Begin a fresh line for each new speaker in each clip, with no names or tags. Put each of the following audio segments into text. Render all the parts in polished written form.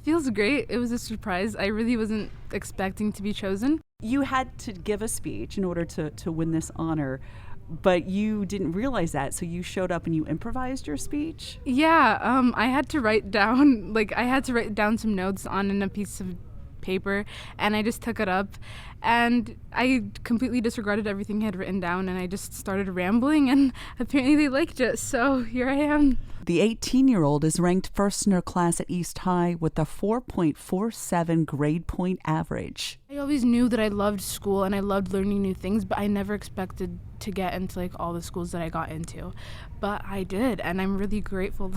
feels great. It was a surprise. I really wasn't expecting to be chosen.
You had to give a speech in order to win this honor, but you didn't realize that, so you showed up and you improvised your speech?
Yeah, I had to write down some notes on a piece of paper, and I just took it up, and I completely disregarded everything I had written down, and I just started rambling, and apparently they liked it, so here I am.
The 18-year-old is ranked first in her class at East High with a 4.47 grade point average.
I always knew that I loved school and I loved learning new things, but I never expected to get into like all the schools that I got into. But I did, and I'm really grateful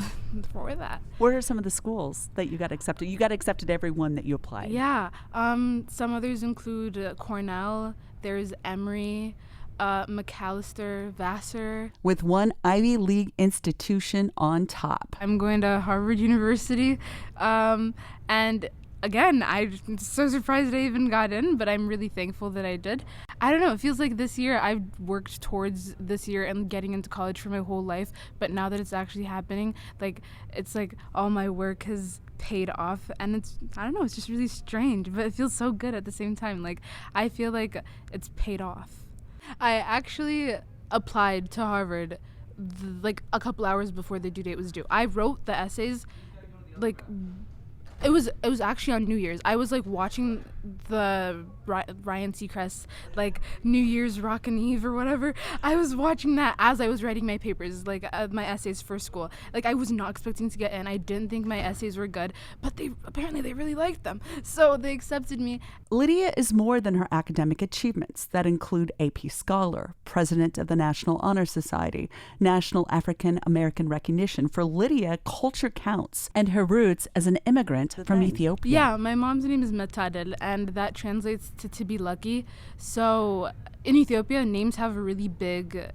for that.
What are some of the schools that you got accepted? You got accepted every one that you applied.
Yeah, some others include Cornell, there's Emory, McAllister, Vassar.
With one Ivy League institution on top.
I'm going to Harvard University, and again, I'm so surprised I even got in, but I'm really thankful that I did. I don't know, it feels like this year I've worked towards this year and getting into college for my whole life, but now that it's actually happening, like, it's like all my work has paid off, and it's, I don't know, it's just really strange, but it feels so good at the same time. Like, I feel like it's paid off. I actually applied to Harvard like a couple hours before the due date was due. I wrote the essays like it was actually on New Year's. I was like watching the Ryan Seacrest like New Year's Rockin' Eve or whatever. I was watching that as I was writing my papers, like my essays for school. Like, I was not expecting to get in. I didn't think my essays were good, but they really liked them, so they accepted me.
Lidya is more than her academic achievements that include AP Scholar, President of the National Honor Society, National African American Recognition. For Lidya, culture counts, and her roots as an immigrant from Ethiopia.
Yeah, my mom's name is Metadel, and that translates to be lucky. So in Ethiopia, names have a really big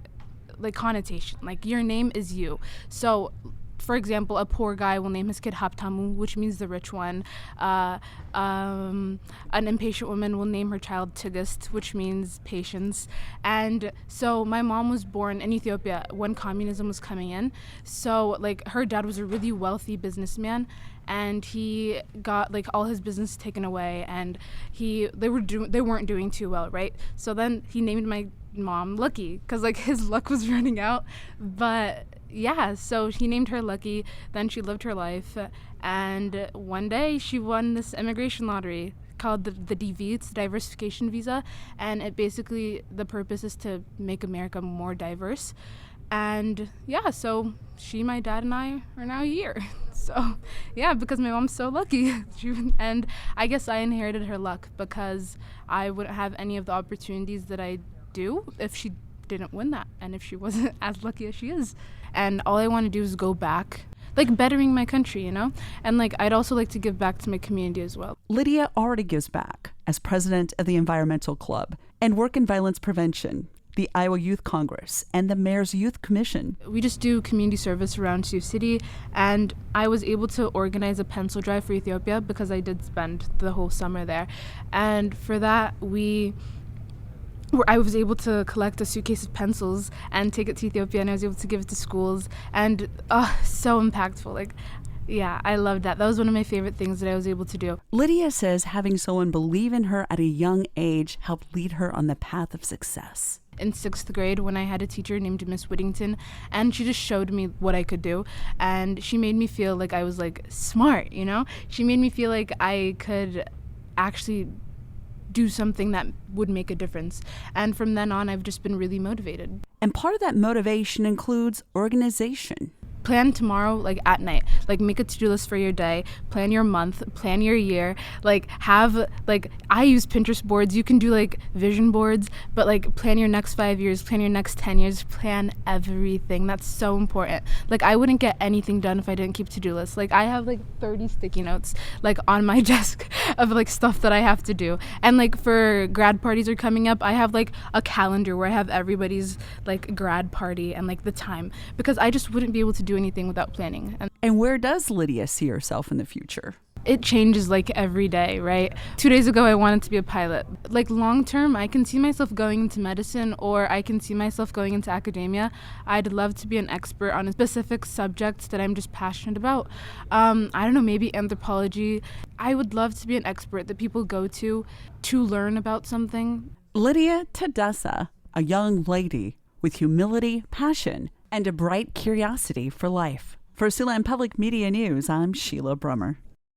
like connotation. Like, your name is you. So, for example, a poor guy will name his kid Haptamu, which means the rich one. An impatient woman will name her child Tigist, which means patience. And so my mom was born in Ethiopia when communism was coming in. So, like, her dad was a really wealthy businessman, and he got like all his business taken away, and they weren't doing too well, right? So then he named my mom Lucky, because like his luck was running out. But yeah, so he named her Lucky. Then she lived her life, and one day she won this immigration lottery called the DV. It's diversification visa, and it basically, the purpose is to make America more diverse. And yeah, so she, my dad, and I are now here. So yeah, because my mom's so lucky. And I guess I inherited her luck, because I wouldn't have any of the opportunities that I do if she didn't win that, and if she wasn't as lucky as she is. And all I want to do is go back, like bettering my country, you know? And like, I'd also like to give back to my community as well.
Lidya already gives back as president of the Environmental Club and Work and Violence Prevention, the Iowa Youth Congress, and the Mayor's Youth Commission.
We just do community service around Sioux City, and I was able to organize a pencil drive for Ethiopia because I did spend the whole summer there. And for that, I was able to collect a suitcase of pencils and take it to Ethiopia, and I was able to give it to schools, and so impactful. Like, yeah, I loved that. That was one of my favorite things that I was able to do.
Lidya says having someone believe in her at a young age helped lead her on the path of success.
In 6th grade, when I had a teacher named Miss Whittington, and she just showed me what I could do, and she made me feel like I was like smart, you know? She made me feel like I could actually do something that would make a difference. And from then on, I've just been really motivated.
And part of that motivation includes organization.
Plan tomorrow, like at night, like make a to-do list for your day, plan your month, plan your year, like have, like, I use Pinterest boards, you can do like vision boards, but like plan your next 5 years, plan your next 10 years, plan everything. That's so important. Like, I wouldn't get anything done if I didn't keep to-do lists. Like, I have like 30 sticky notes like on my desk of like stuff that I have to do. And like for grad parties are coming up, I have like a calendar where I have everybody's like grad party and like the time, because I just wouldn't be able to do anything without planning.
And where does Lidya see herself in the future?
It changes like every day, right? 2 days ago, I wanted to be a pilot. Like long term, I can see myself going into medicine, or I can see myself going into academia. I'd love to be an expert on a specific subject that I'm just passionate about. I don't know, maybe anthropology. I would love to be an expert that people go to learn about something.
Lidya Tadesse, a young lady with humility, passion, and a bright curiosity for life. For Siouxland Public Media News, I'm Sheila Brummer.